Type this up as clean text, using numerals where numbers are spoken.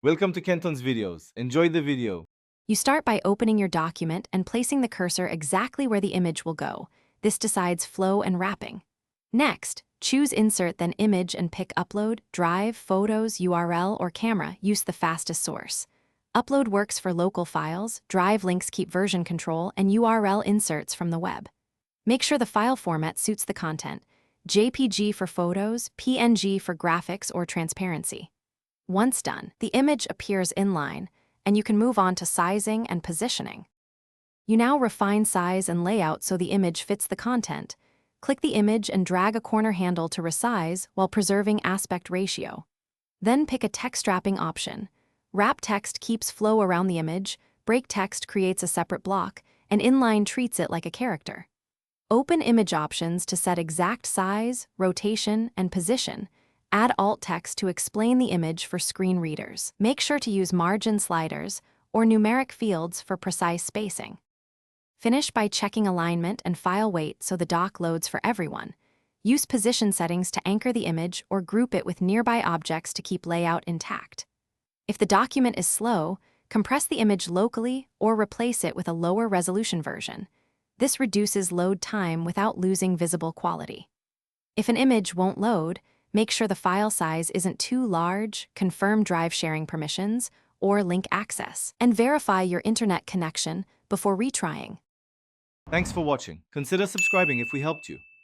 Welcome to Kenton's videos. Enjoy the video. You start by opening your document and placing the cursor exactly where the image will go. This decides flow and wrapping. Next, choose Insert, then Image, and pick Upload, Drive, Photos, URL, or Camera. Use the fastest source. Upload works for local files, Drive links keep version control, and URL inserts from the web. Make sure the file format suits the content. JPG for photos, PNG for graphics or transparency. Once done, the image appears inline, and you can move on to sizing and positioning. You now refine size and layout so the image fits the content. Click the image and drag a corner handle to resize while preserving aspect ratio. Then pick a text wrapping option. Wrap text keeps flow around the image, break text creates a separate block, and inline treats it like a character. Open image options to set exact size, rotation, and position. Add alt text to explain the image for screen readers. Make sure to use margin sliders or numeric fields for precise spacing. Finish by checking alignment and file weight so the doc loads for everyone. Use position settings to anchor the image or group it with nearby objects to keep layout intact. If the document is slow, compress the image locally or replace it with a lower resolution version. This reduces load time without losing visible quality. If an image won't load, make sure the file size isn't too large, confirm drive sharing permissions, or link access, and verify your internet connection before retrying. Thanks for watching. Consider subscribing if we helped you.